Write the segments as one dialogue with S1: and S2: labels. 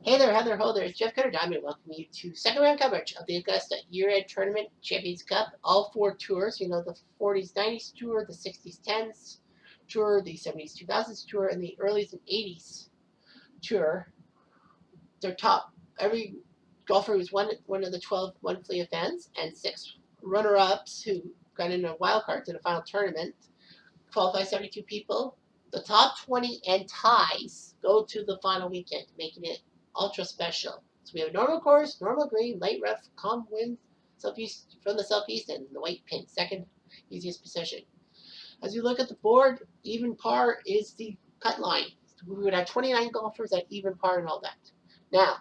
S1: Hey there, Heather Holder. It's Jeff Cutter Diamond. Welcome you to second round coverage of the Augusta Year-End Tournament Champions Cup. All four tours, you know, the 40s, 90s tour, the 60s, 10s tour, the 70s, 2000s tour, and the earlys and 80s tour. Their top, every golfer was one of the 12 monthly events, and 6 runner-ups who got in a wild card to the final tournament. Qualify 72 people. The top 20 and ties go to the final weekend, making it ultra special. So we have a normal course, normal green, light rough, calm wind, southeast from the southeast, and the white pin, second easiest position. As you look at the board, even par is the cut line. We would have 29 golfers at even par and all that. Now,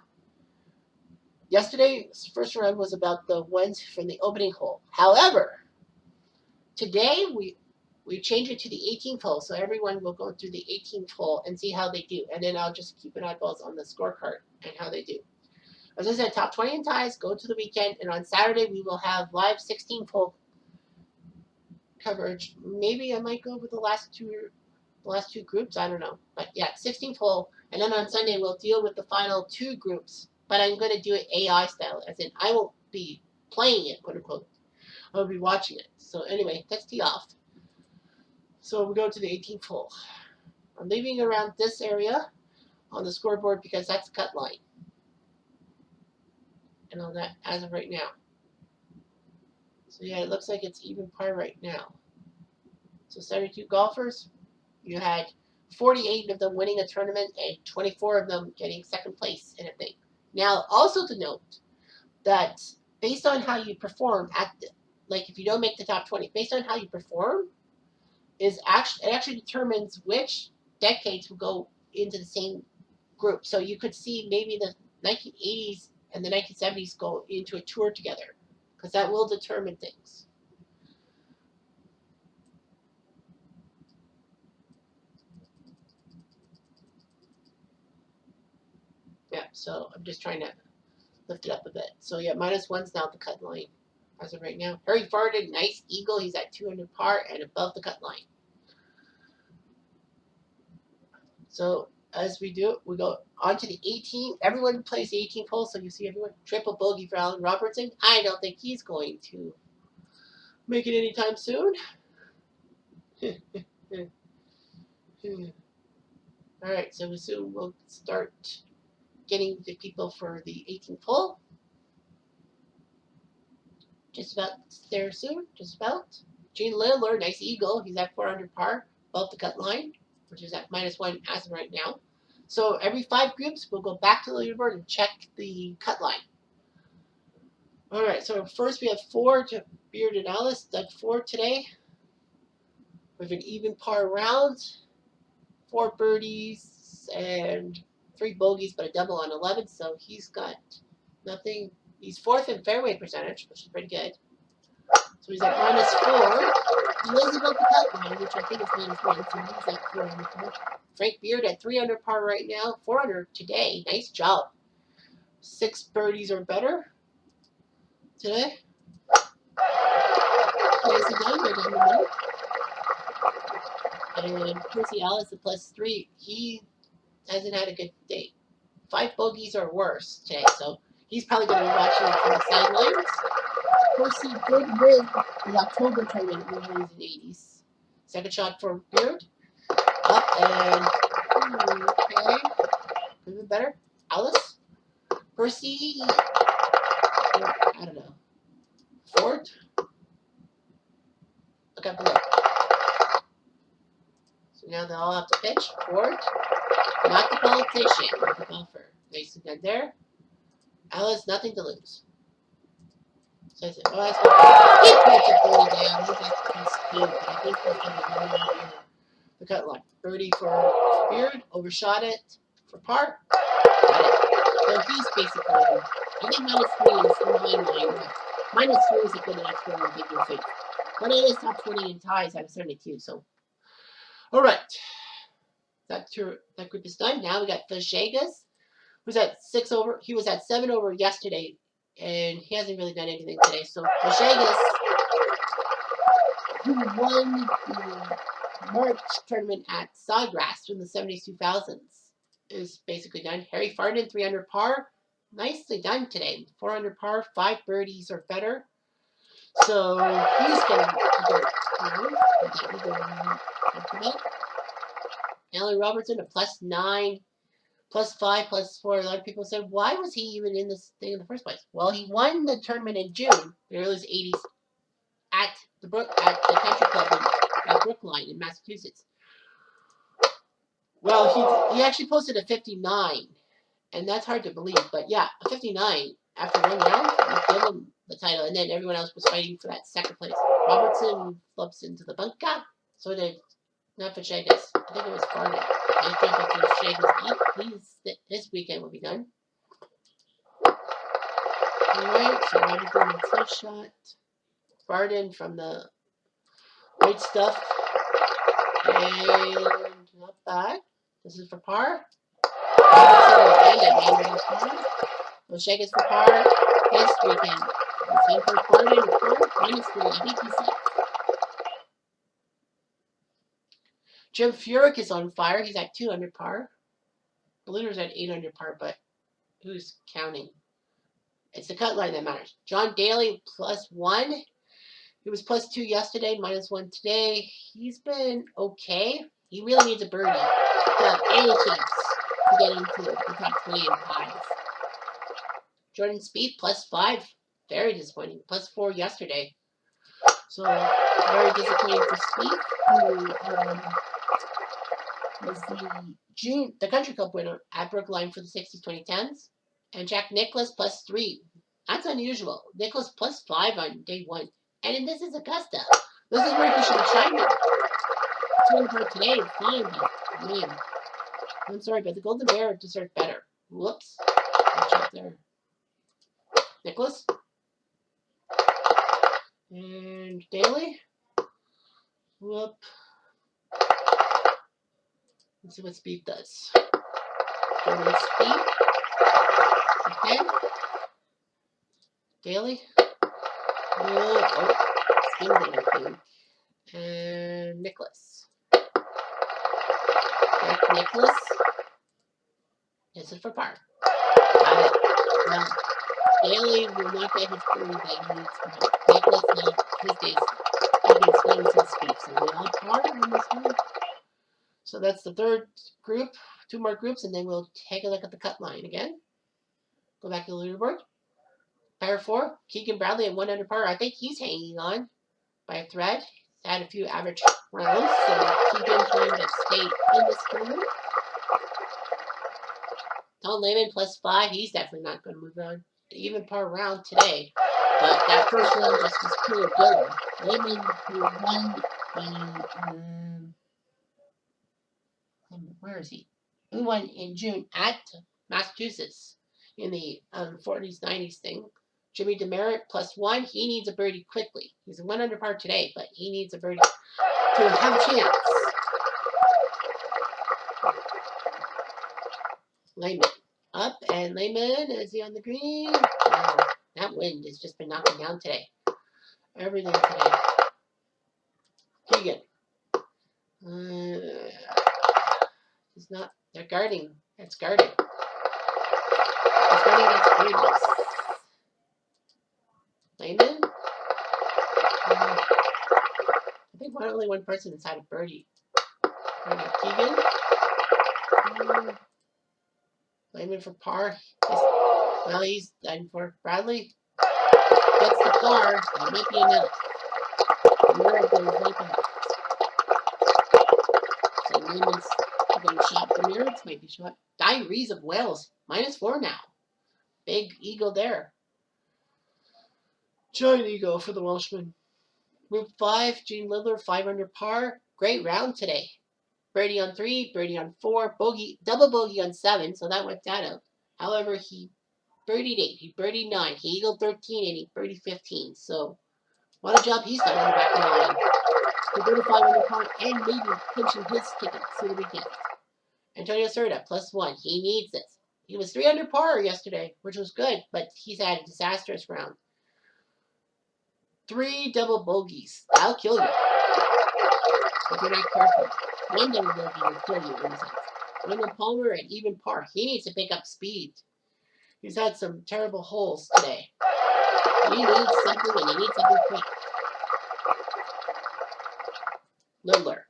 S1: yesterday's first round was about the wins from the opening hole. However, today we change it to the 18th hole, so everyone will go through the 18th hole and see how they do. And then I'll just keep an eyeballs on the scorecard and how they do. As I said, top 20 and ties go to the weekend, and on Saturday we will have live 16th hole coverage. Maybe I might go with the last two groups. I don't know, but yeah, 16th hole, and then on Sunday we'll deal with the final 2 groups. But I'm going to do it AI style, as in I won't be playing it, quote unquote. I'll be watching it. So anyway, let's tee off. So we go to the 18th hole. I'm leaving around this area on the scoreboard because that's the cut line. And on that as of right now. So yeah, it looks like it's even par right now. So 72 golfers. You had 48 of them winning a tournament and 24 of them getting second place in a thing. Now, also to note that based on how you perform like if you don't make the top 20, based on how you perform, it actually determines which decades will go into the same group. So you could see maybe the 1980s and the 1970s go into a tour together, because that will determine things. Yeah, so I'm just trying to lift it up a bit. So yeah, -1's now the cut line as of right now. Harry Farden, nice eagle. He's at 200 par and above the cut line. So as we do, we go on to the 18th. Everyone plays the 18th hole, so you see everyone. Triple bogey for Alan Robertson. I don't think he's going to make it anytime soon. All right, so we soon we'll start getting the people for the 18th hole. Just about there soon, just about. Gene Lillard, nice eagle. He's at 400 par, above the cut line, which is at -1 as of right now. So every 5 groups, we'll go back to the leaderboard and check the cut line. All right, so first we have 4 to Beard and Ellis, dug 4 today. We have an even par round, 4 birdies and 3 bogeys, but a double on 11. So he's got nothing. He's 4th in fairway percentage, which is pretty good. So he's at -4. He is above the cut line, which I think is -1. So he's at 400 par. Frank Beard at 300 par right now, 400 today. Nice job. 6 birdies or better today. Plays a diamond in the middle. And Percy Ellis at +3. He hasn't had a good day. 5 bogeys or worse today, so he's probably going to be watching it from the sidelines. Percy did win the October tournament in the 80s and 80s. Second shot for Beard. Up and okay. Could have been better. Ellis. Percy. I don't know. Ford. Look up below. So now they'll all have to pitch. Ford. Not the politician, not the golfer. Nice and there. Ellis, nothing to lose. So I said, oh, that's what he puts it fully down. He's cute, but I think he's going to go over the cut line. Birdie for Beard, overshot it for par. Got it. So he's basically, I think -3 is the line. -3 is a good enough score in big face. But it is top 20 in ties out of 72, so. All right. That group is done. Now we got Villegas, who's at 6 over. He was at 7 over yesterday, and he hasn't really done anything today. So Villegas, who won the March tournament at Sawgrass from the 70s 2000s. is basically done. Harry Farden, 3 under par. Nicely done today. 4 under par, 5 birdies or better. So he's going to Allen Robertson, a +9, +5, +4. A lot of people said, why was he even in this thing in the first place? Well, he won the tournament in June, the early 80s, at the country club in Brookline in Massachusetts. Well, he actually posted a 59, and that's hard to believe. But yeah, a 59 after one round, you give him the title, and then everyone else was fighting for that second place. Robertson flips into the bunker, so did not for Shagas. I think it was Farden. I jump up to Shagas. This weekend will be done. Alright, so Robertson makes that shot. Farden from the white stuff. And not bad. This is for par. Robertson will par. We'll shake it for par this weekend. Same for Farden with par. -3. I think he said. Jim Furyk is on fire. He's at 2 under par. Ballooners at 8 under par, but who's counting? It's the cut line that matters. John Daly +1. He was +2 yesterday, -1 today. He's been okay. He really needs a birdie to have any chance to get into the top 20 and pies. Jordan Spieth +5. Very disappointing. +4 yesterday. So very disappointing for Spieth, who was the Country Club winner at Brookline for the 60s 2010s. And Jack Nicklaus +3. That's unusual. Nicklaus +5 on day 1. And this is Augusta. This is where he should have shined it. 2 under par today is fine, but man. I'm sorry, but the Golden Bear deserved better. Whoops. Good shot there. Nicklaus. And Daly. Whoop. Let's see what Spieth does. Jordan Spieth. Okay. Daly. Oh, skimmed it, I think. And Nicklaus. Jack Nicklaus. This is for par. Got it. Now, Daly will not get his birdie that he needs for him. Nicklaus now, his days, he can swing some speed. So we all par on this one. So that's the third group. 2 more groups, and then we'll take a look at the cut line again. Go back to the leaderboard. Par 4, Keegan Bradley at 1 under par. I think he's hanging on by a thread. He's had a few average rounds, so Keegan trying to stay in this tournament. Tom Lehman +5. He's definitely not going to move on. Even par round today. But that first round just was pure Dylan. Lehman, who won where is he? Who won in June at Massachusetts in the 40s, 90s thing. Jimmy Demerit +1. He needs a birdie quickly. He's 1 under par today, but he needs a birdie to have a chance. Lehman up, and Lehman, is he on the green? Wow, that wind has just been knocking down today. Everything today. Keegan. He's not. They're guarding. That's guarding. It's guarding against birdies. Lehman. I think only one person has had a birdie. Keegan. Lehman for par. Well, he's done for. Bradley gets the par. That might be enough. So Lehman's going to shot. The Merits might be shot. Diaries of Wales. -4 now. Big eagle there. Giant eagle for the Welshman. Group 5, Gene Lidler, 5 under par. Great round today. Birdie on 3, birdie on 4, bogey, double bogey on 7, so that wiped that out. However, he birdied 8, he birdied 9, he eagled 13, and he birdied 15. So, what a job he's done on the back nine. He birdied 5 under par and maybe clinching his tickets to the weekend. Antonio Serta, +1. He needs this. He was 3 under par yesterday, which was good, but he's had a disastrous round. 3 double bogeys. That'll kill you if you're not careful. 1 double bogey will kill you in a sense. Wendell Palmer at even par. He needs to pick up speed. He's had some terrible holes today. He needs something, and he needs something quick. Littler.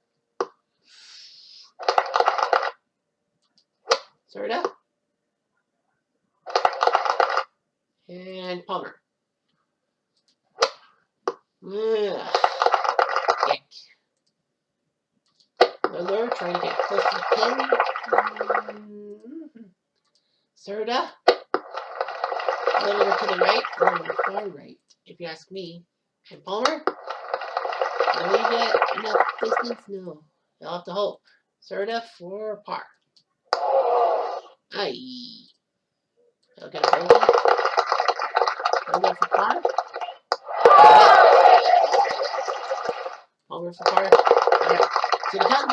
S1: Serta. And Palmer. Ugh. Dick. Littler trying to get close to the pin. Serta. A little bit to the right, a little bit far right, if you ask me. And Palmer. Will he get enough distance? No. You'll have to hope. Serta for par. Aye. He'll get a bogey. He'll go for par. Palmer for par. Alright. So the cut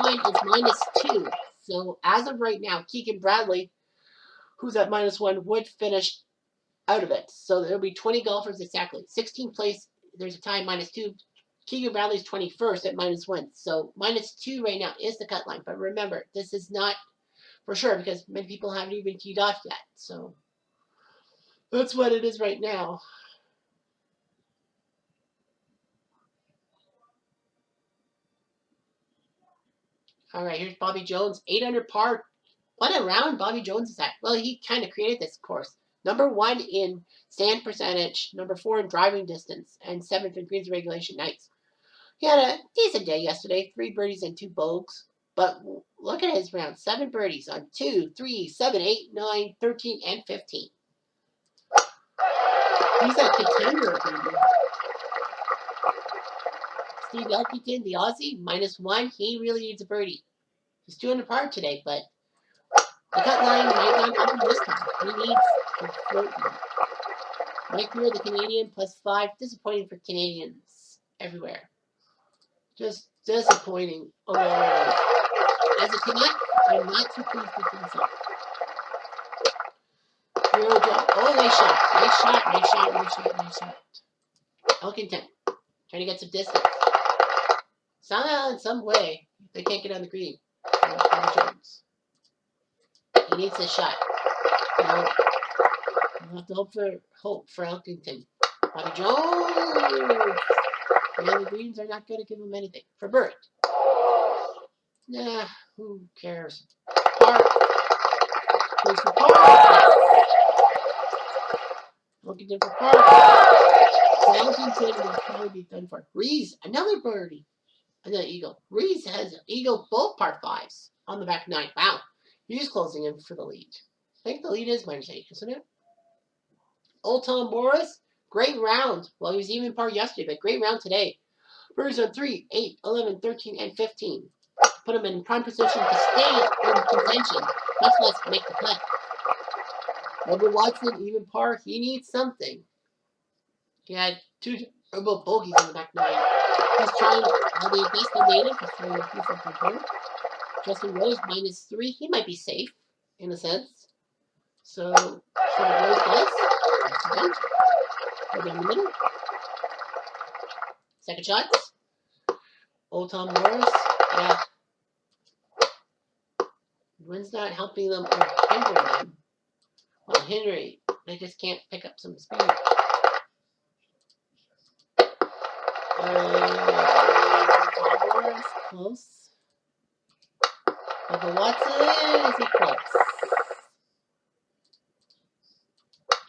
S1: line is -2. So as of right now, Keegan Bradley, who's at -1, would finish out of it. So there'll be 20 golfers exactly. 16th place, there's a tie, -2. Keegan Bradley's 21st at -1. So -2 right now is the cut line. But remember, this is not for sure because many people haven't even teed off yet. So that's what it is right now. All right, here's Bobby Jones, 8 under par. What a round Bobby Jones is at. Well, he kind of created this course. #1 in sand percentage, #4 in driving distance, and 7th in greens regulation nights. He had a decent day yesterday, 3 birdies and 2 bogeys. But look at his round, 7 birdies on 2, 3, 7, 8, 9, 13, and 15. He's a contender, baby. Steve Elkington, the Aussie, -1. He really needs a birdie. He's 2 under par today, but the cut line might not happen this time. He needs to float. Mike Muir, the Canadian, +5. Disappointing for Canadians everywhere. Just disappointing overall. As a Canuck, I'm not too pleased with himself. Here we go. Oh, nice shot. Nice shot, nice shot, nice shot, nice shot. Elkington, trying to get some distance. Somehow, in some way, they can't get on the green. Bobby Jones. He needs a shot. No. We'll have to hope for Elkington. Bobby Jones! And the greens are not going to give him anything. For Burt. Nah, who cares? Par. Goes for par. Elkington for par. So Elkington will probably be done for. Rees, another birdie. Another eagle. Rees has eagle both par 5s on the back 9. Wow. He's closing in for the lead. I think the lead is -8, isn't it? Old Tom Morris, great round. Well, he was even par yesterday, but great round today. Birdies on 3, 8, 11, 13, and 15. Put him in prime position to stay in contention, much less make the cut. Bubba Watson, even par. He needs something. He had 2 terrible bogeys on the back 9. He's trying, the Augusta native, he's trying to do something here. Justin Rose, -3. He might be safe, in a sense. So what Rose does, that's the bench. Go down the middle. Second shots. Old Tom Morris, yeah. Wind's not helping them or hindering them. Well, Henry, they just can't pick up some speed. Morris, close. Bubba Watson, is he close?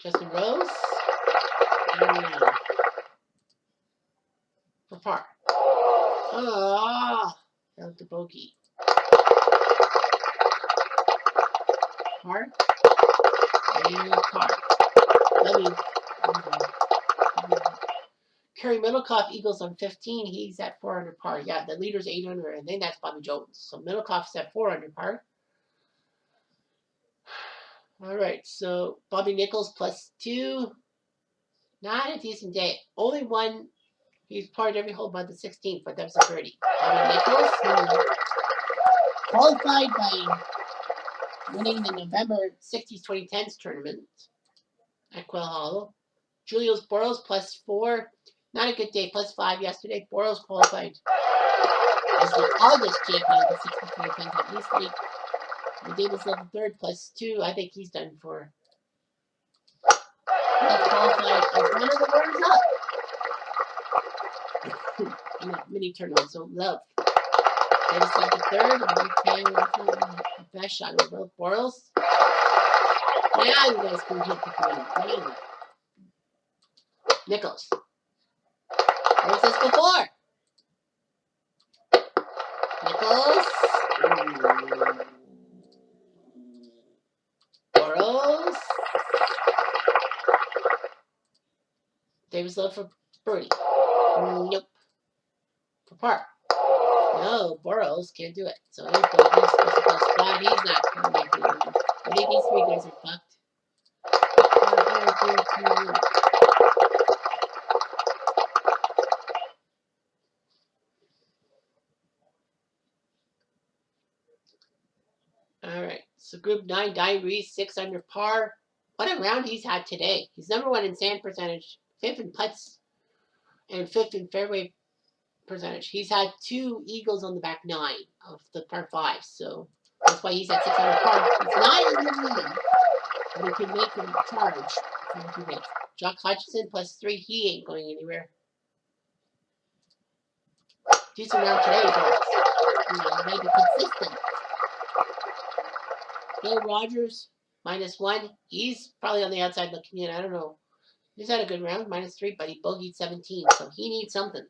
S1: Justin Rose. For par. Ah, that was the bogey. Par. And par. Let me. Kerry Middlecoff, Eagles on 15. He's at 4 under par. Yeah, the leader's 8 under, and then that's Bobby Jones. So Middlecoff's at 4 under par. All right, so Bobby Nichols +2. Not a decent day. Only one. He's parred every hole by the 16th, but that was a birdie. Bobby Nichols, who qualified by winning the November 60s 2010s tournament at Quail Hollow. Julius Boros +4. Not a good day. +5 yesterday. Boros qualified as the August champion of the 60s 2010s at least And Davis level 3rd +2. I think he's done for. He's qualified as one of the runners up in that mini tournament. So love. Davis level 3rd. The best shot in the world. Boros. Now you guys can hit the green. Nichols. Where's this before? Nichols. Boros. Davis love for birdie. Nope. For par. No, Boros can't do it. So he's supposed to go spot. He's not going to make it. I think these 3 guys are fucked. Alright, so group 9, Diary, 6 under par. What a round he's had today. He's #1 in sand percentage, 5th in putts, and 5th in fairway percentage. He's had 2 eagles on the back 9 of the par 5, so that's why he's at 6 under par. He's not in the lead, but he can make him charge. Jock Hutchinson +3, he ain't going anywhere. Decent round today, but maybe consistent. Bill Rogers, -1. He's probably on the outside looking in. I don't know. He's had a good round, -3, but he bogeyed 17, so he needs something.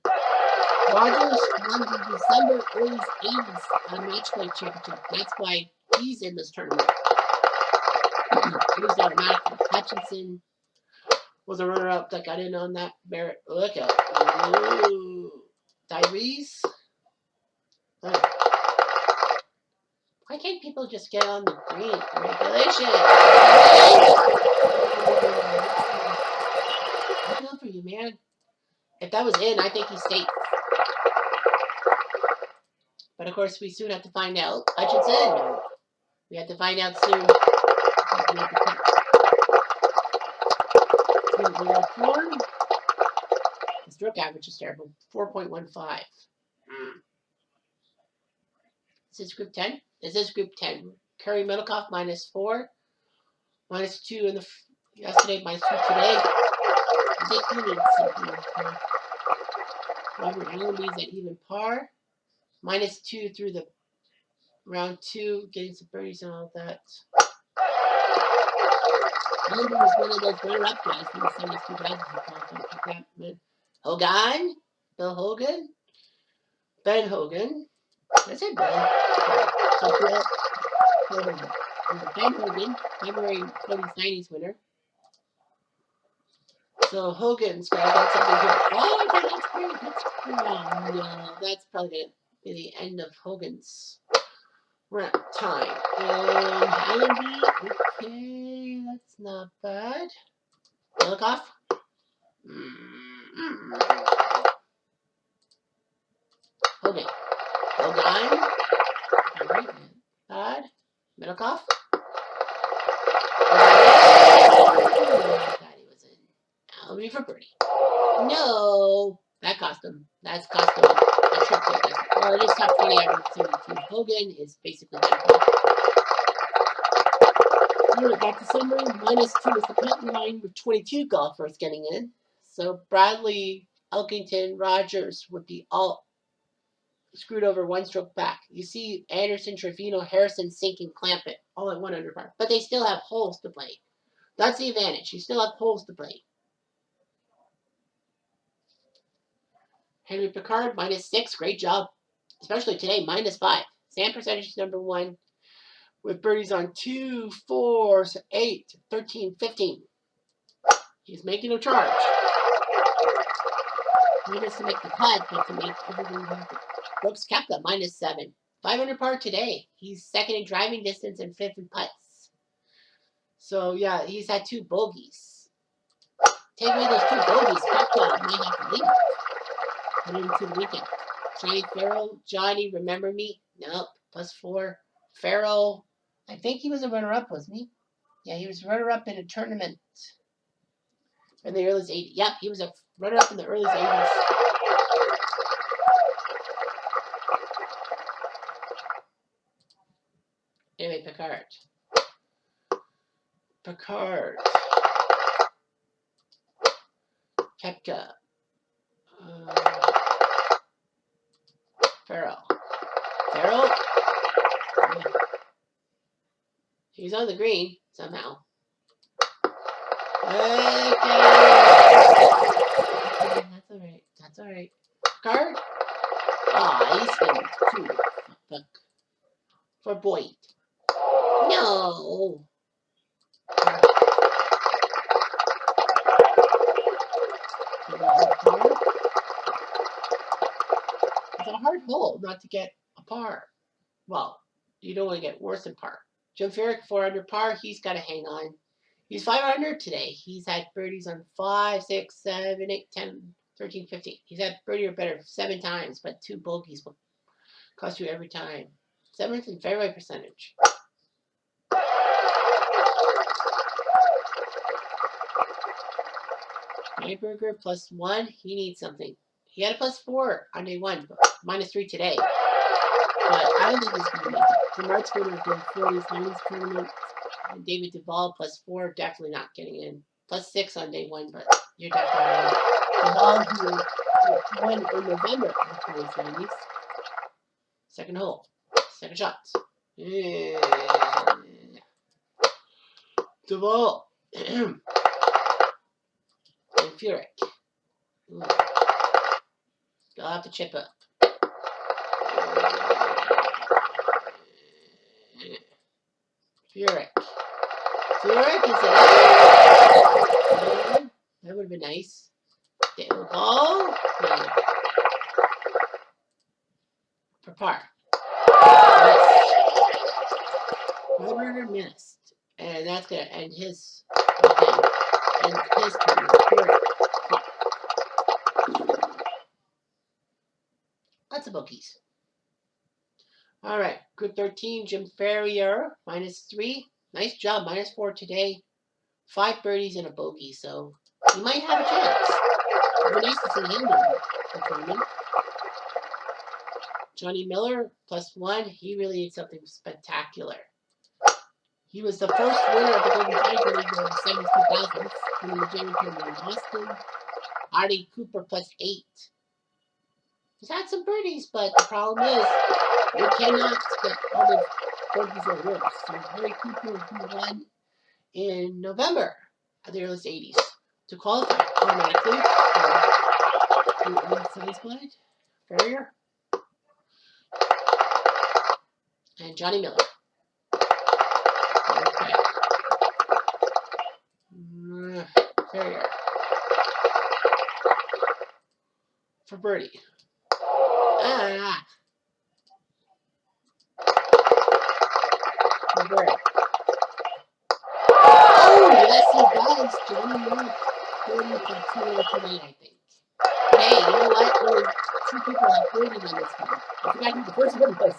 S1: Rogers won the December early 80s match play championship. That's why he's in this tournament. He's automatically. Hutchinson was a runner-up that got in on that. Barrett, look out. Tyrese. Why can't people just get on the green? The regulation. I feel for you, man. If that was in, I think he's safe. But of course, we soon have to find out. Hutchinson. We have to find out soon. The stroke average is terrible. 4.15. Is this group 10? Is this group 10? Curry Middlecoff -4. -2 in the yesterday, -2 today. I think he needs something. Robert Allenby's at even par. -2 through the round 2, getting some birdies and all that. Allenby was one of those runner-up guys from the 70s, 2000s. Hogan? Bill Hogan? Ben Hogan. That's it, Ben. So Ben Hogan, February 40s, 90s winner. So Hogan's got something here. Oh, okay, that's great. That's cool. No, that's probably going to be the end of Hogan's time. And Allenby, okay, that's not bad. Middlecoff. Hogan. Hogan. All right. Bad. Middlecoff. Allenby for birdie. No, that cost him. That's cost him a trip to it. Well, it is top 20 average 72. Hogan is basically done. Alright, back to summary. -2 is the cut line with 22 golfers getting in. So Bradley, Elkington, Rogers would be all screwed over 1 stroke back. You see Anderson, Trevino, Harrison, Sink, and Clampett all at 1 under par. But they still have holes to play. That's the advantage. You still have holes to play. Henry Picard, -6. Great job. Especially today, -5. Sand percentage is #1 with birdies on 2, 4, 8, 13, 15. He's making a charge. Not just to make the cut, but to make everything happen. Brooks Koepka, -7. 5 under par today. He's 2nd in driving distance and 5th in putts. So, yeah, he's had 2 bogeys. Take away those 2 bogeys, Koepka might have to leave. Put him to the weekend. Johnny Farrell, Johnny, remember me? Nope, +4. Farrell, I think he was a runner-up, wasn't he? Yeah, he was runner-up in a tournament in the early 80s. Yep, he was a runner-up in the early 80s. Anyway, Picard. Picard. Kepka. Farrell. Farrell? He's on the green somehow. Okay. That's alright. That's alright. Card? Aw, he's been too for Boyd. No. It's a hard hole not to get a par. Well, you don't want to get worse than par. Jim Furyk, 4 under par. He's got to hang on. He's 5 under today. He's had birdies on 5, 6, 7, 8, 10, 13, 15. He's had birdie or better 7 times, but 2 bogeys will cost you every time. 7th in fairway percentage. Nyberger +1. He needs something. He had a +4 on day 1, but -3 today. But I don't think he's going to make it. The March winner of the 40s, 90s tournament. And David Duval +4, definitely not getting in. +6 on day 1, but you're definitely in. Duval, who won in November of the 40s, 90s. Second hole. Second shot. Duval. And Furyk. They'll have to chip up. Furyk. Furyk is it? That would have been nice. Ball. No. For par. Nyberger missed. And that's going to end his. And his turn. Lots of bogeys. All right. Group 13, Jim Ferrier, -3. Nice job. -4 today. 5 birdies and a bogey. So you might have a chance. It would be nice to see him in the tournament. Johnny Miller, +1. He really needs something spectacular. He was the first winner of the Golden Tiger League in the 70s, 2000s, winning the James Tournament in Austin. Artie Cooper, +8. He's had some birdies, but the problem is you cannot get all the birdies or worse. So Artie Cooper, who won in November of the early 80s to qualify automatically for the inside spot. Ferrier and Johnny Miller. Okay. Ferrier for birdie. For birdie. Oh, yes, he does. Johnny Miller, 30.2 today, I think. Hey, you know what? Only 2 people have 30 on this one. I forgot who the first one was.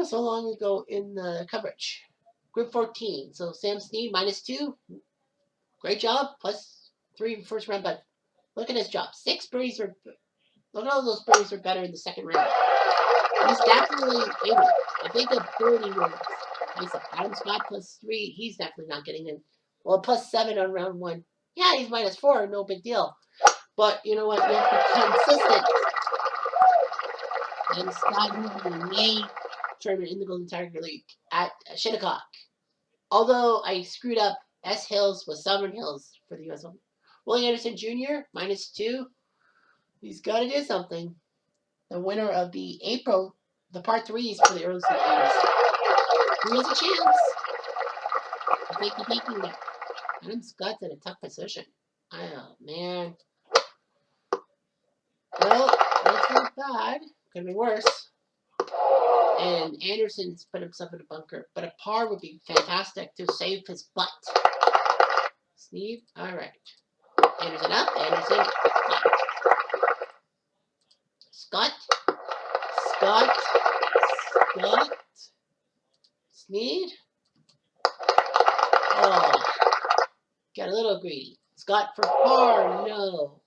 S1: So long ago in the coverage. Group 14. So Sam Snead, -2. Great job. +3 first round, but look at his job. 6 birdies are. Look at all those birdies are better in the second round. He's definitely able. I think a birdie was. I said Adam Scott +3. He's definitely not getting in. Well, +7 on round 1. Yeah, he's -4. No big deal. But you know what? You have to be consistent. And Scott won the May tournament in the Golden Tiger League at Shinnecock. Although I screwed up, S. Hills was Southern Hills for the U.S. Open. Willie Anderson Jr., -2. He's got to do something. The winner of the April, the par 3s for the early 80s. He has a chance. I think he's making it. Adam Scott's in a tough position. Oh, man. Well, that's not bad. Could be worse. And Anderson's put himself in a bunker. But a par would be fantastic to save his butt. Sneed. All right. Anderson up. Anderson. Scott. Scott. Scott. Sneed. Oh. Got a little greedy. Scott for par. No.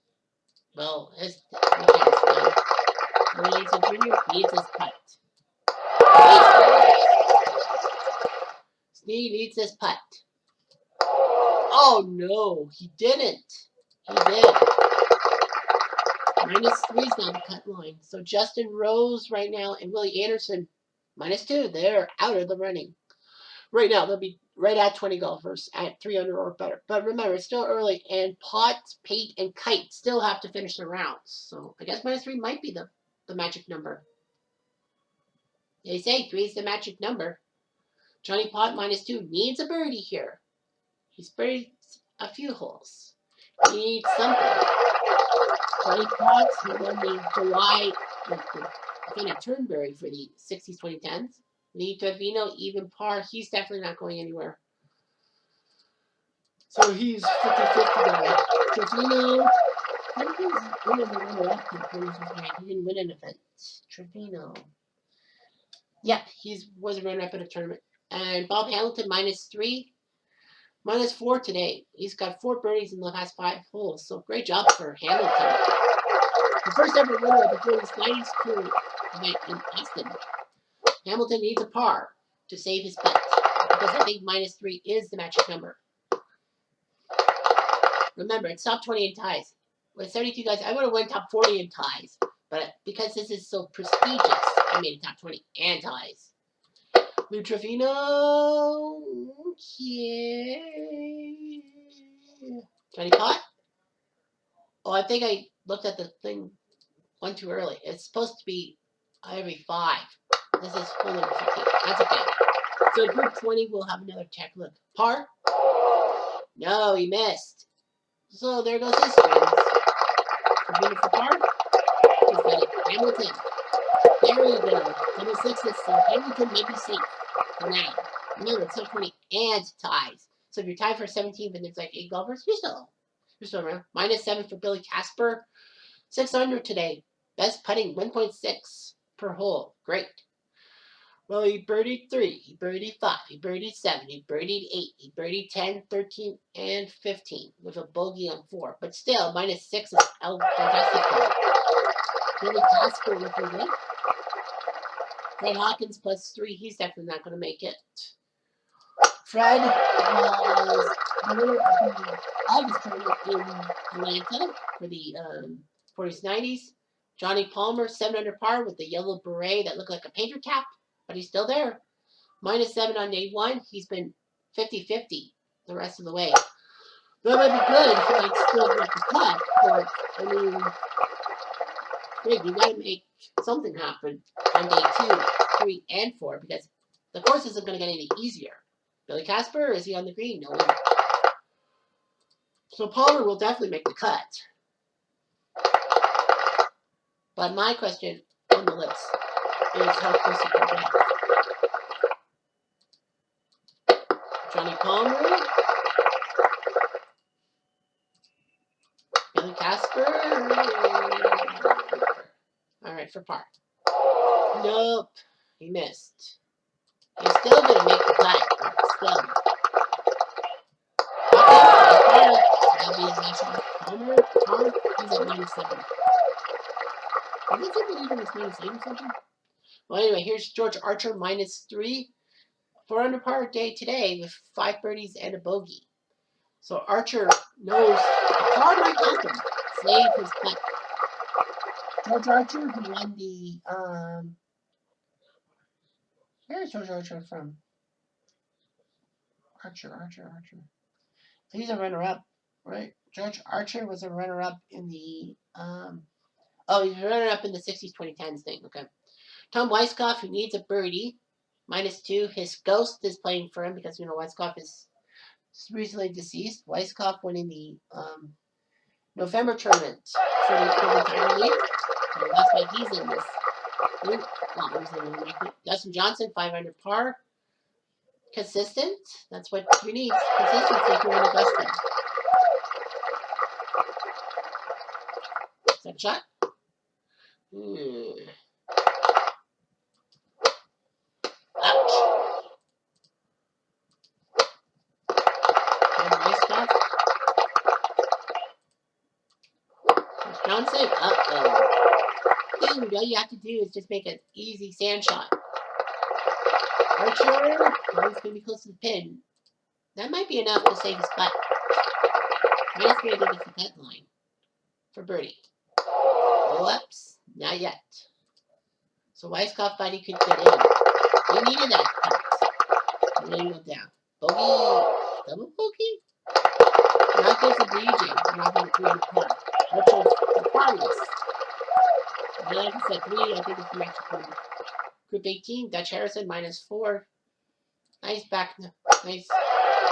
S1: Well, his weekend's done. Williamson Jr. needs his putt. Sneed needs his putt. Oh no, he didn't. He did. -3 is now the cut line. So Justin Rose right now and Willie Anderson, -2. They're out of the running. Right now, they'll be right at 20 golfers at 3 under or better. But remember, it's still early, and Potts, Pate, and Kite still have to finish their rounds. So I guess -3 might be the magic number. They say 3 is the magic number. Johnny Pott -2 needs a birdie here. He's birdied a few holes. He needs something. Johnny Potts, who won the July kind of Turnberry for the 60s, 2010s. Lee Trevino, even par. He's definitely not going anywhere. So he's 50-50 guy. Trevino, he didn't win an event. Trevino. Yep, he was a runner-up in a tournament. And Bob Hamilton -3. -4 today. He's got 4 birdies in the last 5 holes. So great job for Hamilton. The first ever winner of the 40s 90s tour event in Austin. Hamilton needs a par to save his putt because I think -3 is the magic number. Remember, it's top 20 in ties. With 72 guys, I would have went top 40 in ties. But because this is so prestigious, I made it top 20 and ties. Lou Trevino. Okay. Johnny Pott. Oh, I think I looked at the thing one too early. It's supposed to be every 5. This is full number 15. That's okay. So group 20 will have another tech look. Par? No, he missed. So there goes his strings. Trevino for par? He's got it. Hamilton. There you go. Number 6 is so Hamilton may be safe for now. Remember, it's top 20 and ties. So if you're tied for 17, but there's like 8 golfers, you're still around. -7 for Billy Casper. 6 under today. Best putting, 1.6 per hole. Great. Well, he birdied 3, he birdied 5, he birdied 7, he birdied 8, he birdied 10, 13, and 15 with a bogey on 4. But still, -6 is fantastic. Billy Casper looking good. Fred Hawkins +3, he's definitely not going to make it. Fred was the winner of the August tournament in Atlanta for the 40s, 90s. Johnny Palmer, 7 under par with the yellow beret that looked like a painter cap, but he's still there. -7 on day 1. He's been 50-50 the rest of the way. That might be good. He might still make the cut, but I mean, Greg, you got to make something happen on day 2, 3, and 4 because the course isn't going to get any easier. Billy Casper, is he on the green? No. So Palmer will definitely make the cut. But my question on the lips is how close he can get. Johnny Palmer. Billy Casper. All right, for par. Nope, he missed. He's still going to make the cut, but still. That'll be his next one. Palmer, Palmer, he's at -7. I think he even was -8 or something. Well, anyway, here's George Archer, -3. 4 under par day today with 5 birdies and a bogey. So Archer knows a par might help him save his putt. George Archer, who won the where's George Archer from? Archer. He's a runner-up, right? George Archer was a runner-up in the he's a runner-up in the 60s, 2010s thing. Okay. Tom Weiskopf, who needs a birdie, -2. His ghost is playing for him because Weiskopf is recently deceased. Weiskopf winning the November tournament for the Tiger League. So that's why he's in this. Dustin Johnson, 5 under par. Consistent. That's what you need. Consistency here in Augusta. Second shot. Ouch. Nice stuff. Johnson. Uh-oh. Dude, all you have to do is just make an easy sand shot. Archer. He's going to be close to the pin. That might be enough to save his putt. Minus 3, I think it's the cut line for birdie. Whoops, not yet. So Weisskopf thought he could get in. He needed that cut. And then he go down. Bogey. Double bogey? Not good for BJ. Not going to 3 under par. Which is the farthest. And like I said, 3, I think it's the magic number. Group 18, Dutch Harrison, minus 4. Nice back. Nice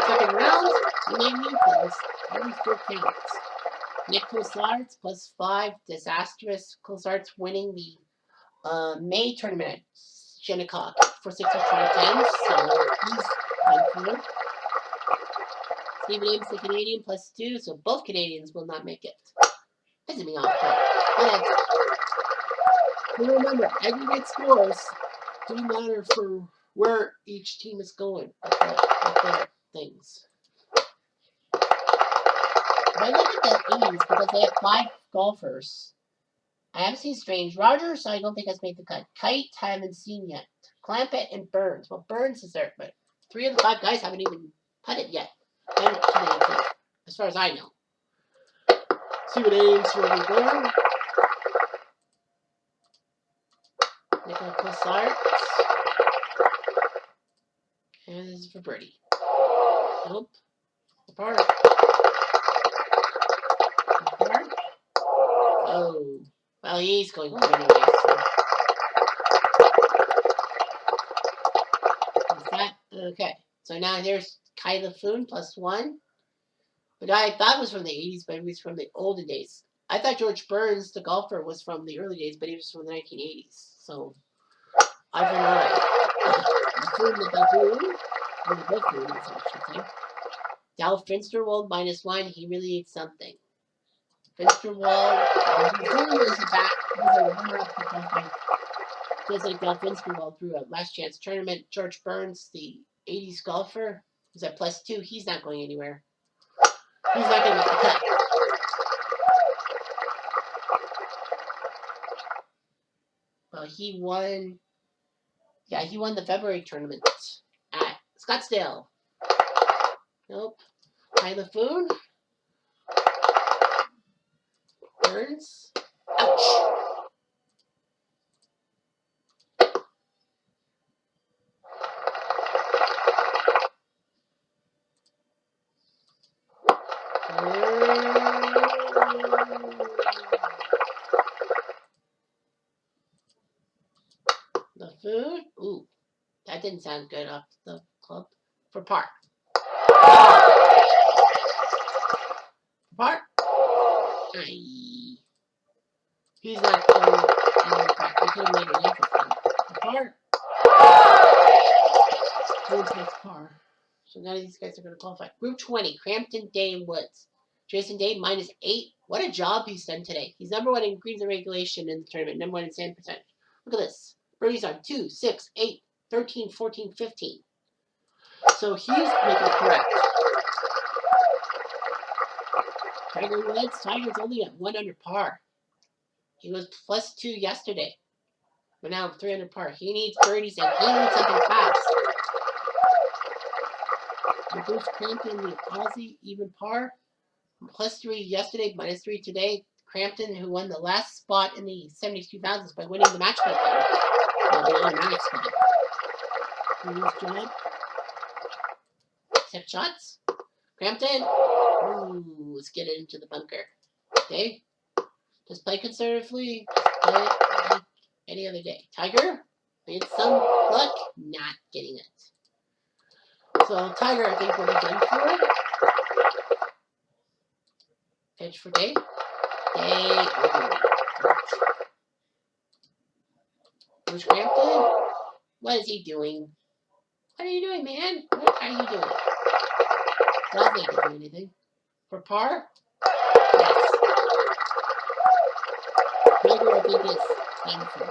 S1: second round. And then Newcomb. Only 4 counts. Nick Closarts, plus 5. Disastrous. Closarts winning the May tournament at Shinnecock for 6 of 2010. So he's done for. Stephen Ames, the Canadian, plus 2. So both Canadians will not make it. Pissing me off, but remember, aggregate scores do matter for where each team is going with their things. If I look at the 80s, because they have 5 golfers, I haven't seen Strange. Rogers, I don't think has made the cut. Kite, haven't seen yet. Clampett and Burns. Well, Burns is there, but 3 of the 5 guys haven't even putted yet. And as far as I know. See what Ames will be there. Nicola Closarts. And this is for birdie. Nope. Apart. Apart. Oh. Well, he's going home anyway, so. Is that? Okay. So now here's Kyla Foon, plus 1. But I thought it was from the 80s, but it was from the olden days. I thought George Burns, the golfer, was from the early days, but he was from the 1980s. So, I forgot. The baboon, or the buffoon, I should say. Dal Finsterwald, minus 1. He really ate something. Finsterwald, Baboon is back. He's a runner-up to qualify. Just like Dal Finsterwald threw a last chance tournament. George Burns, the 80s golfer, was at plus 2. He's not going anywhere. He's not going to make the cut. Well, he won. Yeah, he won the February tournament at Scottsdale. Nope. Kyla Foon. Burns. Ouch. The food. Ooh, that didn't sound good off the club. For par. Par. Aye. He's not going anywhere. He could have made it interesting. Par. Woods makes par. So none of these guys are going to qualify. Group 20, Crampton, Day, and Woods. Jason Day, minus 8. What a job he's done today. He's number 1 in greens and regulation in the tournament. Number 1 in sand percentage. Look at this. Birdies on 2, 6, 8, 13, 14, 15. So he's making it correct. Tiger Woods. Tiger's only at 1 under par. He was plus 2 yesterday. But now 3 under par. He needs birdies and he needs something fast. And Bruce Crampton, the Aussie, even par. Plus 3 yesterday, minus 3 today. Crampton, who won the last spot in the 72,000s by winning the match play game. Well, the automatic spot. Nice job. 6 shots. Crampton. Ooh, let's get it into the bunker. Okay. Just play conservatively. Just play it like any other day. Tiger. Made some luck. Not getting it. So Tiger, I think, will be done for it. Pitch for Day. Day. Bruce Crampton. What is he doing? What are you doing, man? What are you doing? Doesn't need to do anything. For par? Yes. Tiger, I think, is done for.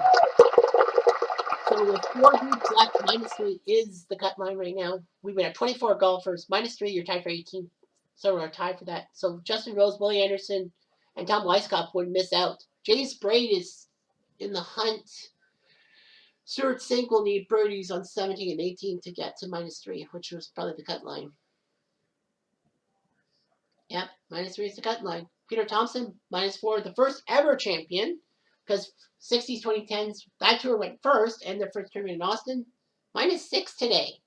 S1: So with 4 groups left, minus 3 is the cut line right now. We've been at 24 golfers. Minus 3, you're tied for 18. So we're tied for that. So Justin Rose, Willie Anderson, and Tom Weisskopf would miss out. Jay Sprague is in the hunt. Stuart Sink will need birdies on 17 and 18 to get to minus 3, which was probably the cut line. Yep, -3 is the cut line. Peter Thompson, -4, the first ever champion, because 60s, 2010s, that tour went first, and their first tournament in Austin. -6 today.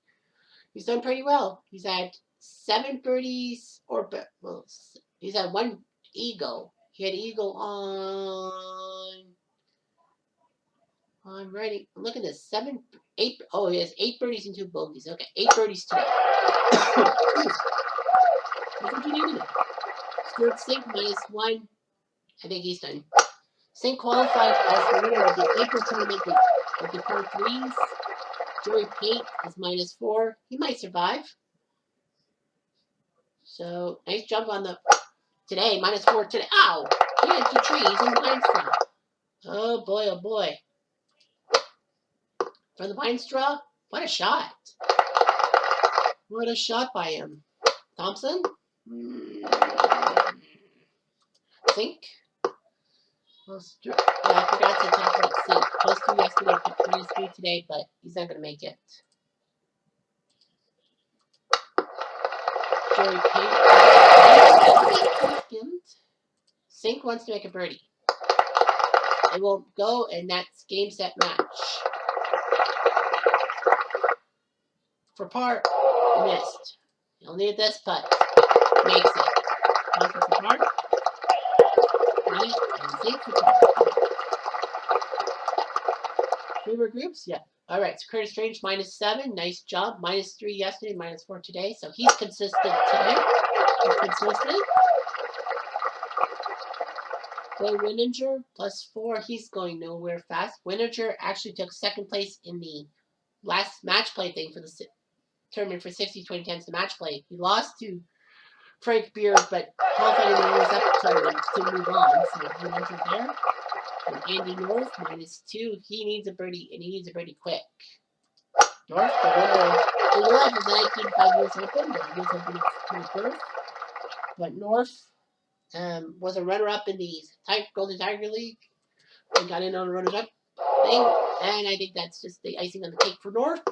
S1: He's done pretty well. He's had 7 birdies, well, he's had 1 eagle. He had eagle on. I'm writing. Look at this. 7, 8. Oh, he has 8 birdies and 2 bogeys. Okay, 8 birdies today. That's what you need to do. Stuart Sink, -1. I think he's done. Sink qualified as the winner of the April tournament of the par 3s. Joey Pate is -4. He might survive. So, nice jump on the today. -4 today. Ow! He hit the tree. He's in the pine straw. Oh boy, oh boy. From the pine straw? What a shot. What a shot by him. Thompson? Sink? Well, yeah, I forgot to talk about Sink. +2 yesterday, -3 today, but he's not going to make it. Joey Pate. Sink wants to make a birdie. It won't go, and that's game, set, match. For par, missed. You'll need this putt. Makes it. Nothing for par. Right? And Sink for par. 3 more groups? Yeah. All right. So Curtis Strange, -7. Nice job. -3 yesterday, -4 today. So he's consistent today. He's consistent. Clay Wininger, +4. He's going nowhere fast. Wininger actually took 2nd place in the last match play thing for the tournament for 60, 2010s to match play. He lost to Frank Beard, but qualified in the runners-up tournament to move on. So he entered there. And Andy North, -2. He needs a birdie, and he needs a birdie quick. North, the winner, the winner of the 1905 US Open, the US Open of birth. But North was a runner-up in the Golden Tiger League and got in on a runners-up thing. And I think that's just the icing on the cake for North.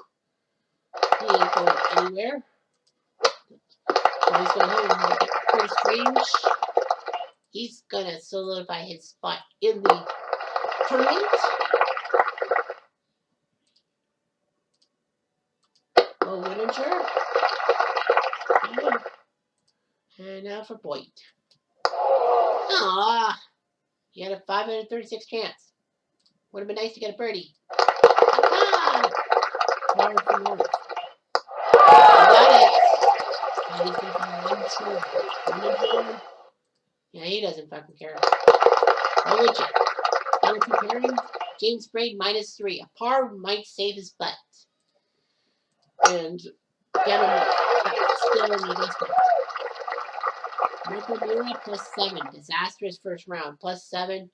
S1: He ain't going anywhere. So he's going home. Curtis Strange. He's going to solidify his spot in the tournament. Oh, Wininger. And now for Boyd. Ah, he had a 536 chance. Would have been nice to get a birdie. Ah! Par for North. Got it. And he's going to be 1-2. Yeah, he doesn't fucking care. Why would you? Penalty pairing. James Braid, -3. A par might save his butt. And get him still in Augusta. Michael Mura, +7. Disastrous first round. +7.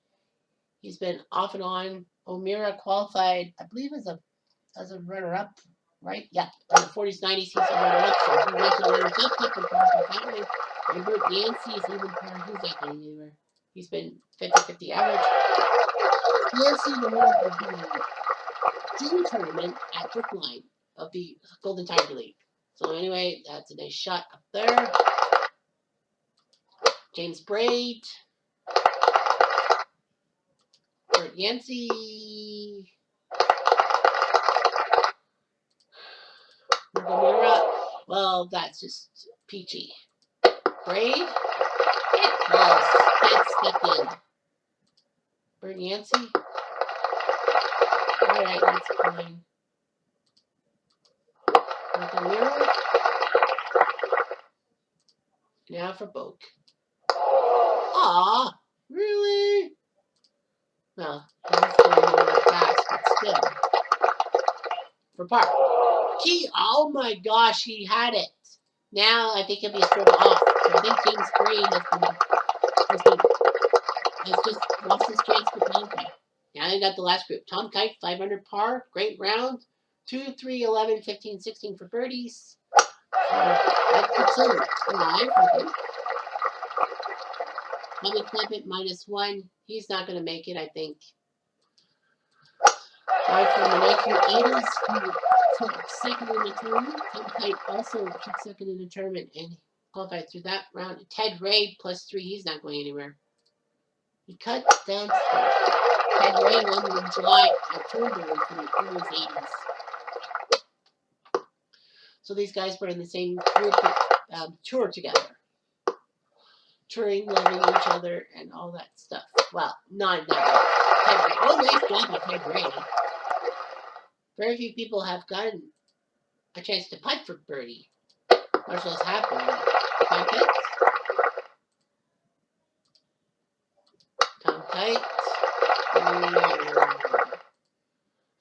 S1: He's been off and on. O'Meara qualified, I believe, as a runner-up, right? Yeah, in the 40s, 90s, he's a runner-up, so he went to the runners-up cup and qualified that way. And Bert Yancey is even par. He's not going anywhere. He's been 50-50 average. Yancey, the winner of the June tournament at Brookline of the Golden Tiger League. So anyway, that's a nice shot up there. James Braid. Bert Yancey. Mira. Well, that's just peachy. Braid. Get close. Get stuck in. Bert Yancey. Alright, that's fine. Mira. Now for Boak. Aw, really? Well, he's going nowhere fast, but still. For par. Oh my gosh, he had it. Now I think he'll be a stroke off. So I think James Braid has just lost his chance to qualify. Now I got the last group. Tom Kite, 500 par, great round. 2, 3, 11, 15, 16 for birdies. So that puts him alive, I think. Tommy Clement, -1. He's not going to make it, I think. Guy from the 1980s who took 2nd in the tournament. Tom Kite also took 2nd in the tournament, and qualified through that round. TRNY +3. He's not going anywhere. He cut down. TRNY won in July at Turnbull for the women's 80s. So these guys were in the same group tour together. Touring, loving each other, and all that stuff. Well, not that way. Oh, nice job with TRNY. Very few people have gotten a chance to putt for birdie. Much less have birdie. Tom tight.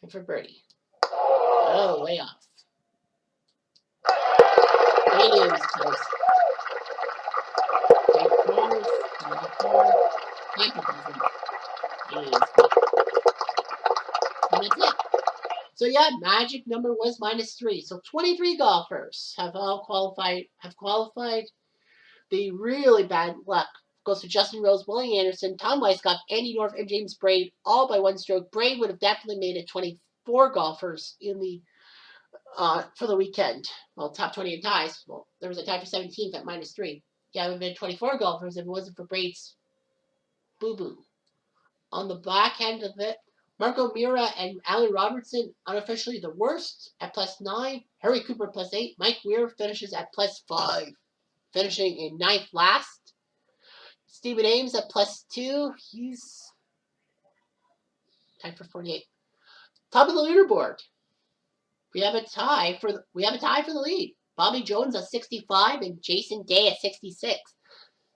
S1: And for birdie. Oh, way off. It is close. And that's it. So yeah, magic number was -3. So 23 golfers have qualified. The really bad luck goes to Justin Rose, Willie Anderson, Tom Weiskopf, Andy North, and James Braid, all by 1 stroke. Braid would have definitely made it 24 golfers in the for the weekend. Well, top 20 in ties. Well, there was a tie for 17th at -3. Yeah, it would have been 24 golfers if it wasn't for Braid's boo-boo. On the back end of it, Marco Mira and Alan Robertson unofficially the worst at +9. Harry Cooper +8. Mike Weir finishes at +5, finishing in 9th last. Stephen Ames at +2. He's tied for 48. Top of the leaderboard. We have a tie for the lead. Bobby Jones at 65 and Jason Day at 66.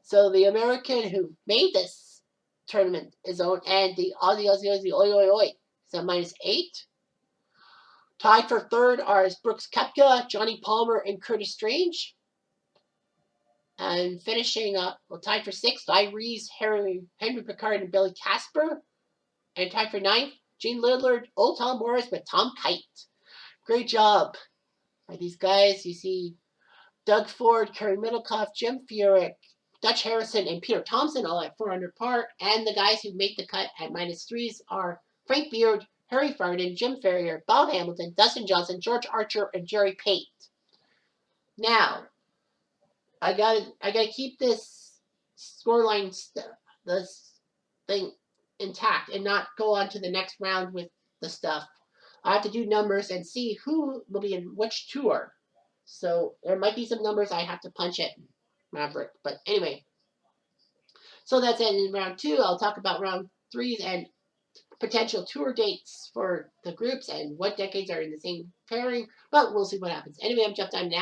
S1: So the American who made this tournament is on, and the Aussie oi oi oi is at -8. Tied for third are Brooks Koepka, Johnny Palmer, and Curtis Strange. And finishing up, tied for 6th, Iris, Henry Picard, and Billy Casper. And tied for 9th, Gene Lillard, Old Tom Morris, with Tom Kite. Great job by these guys. You see Doug Ford, Kerry Middlecoff, Jim Furyk, Dutch Harrison, and Peter Thompson all at 4 under par. And the guys who make the cut at -3s are Frank Beard, Harry Farden, Jim Ferrier, Bob Hamilton, Dustin Johnson, George Archer, and Jerry Pate. Now, I gotta keep this scoreline this thing intact and not go on to the next round with the stuff. I have to do numbers and see who will be in which tour. So there might be some numbers I have to punch at Maverick. But anyway, so that's it in round 2. I'll talk about round 3 and potential tour dates for the groups and what decades are in the same pairing. But we'll see what happens. Anyway, I'm Jeff Diamond.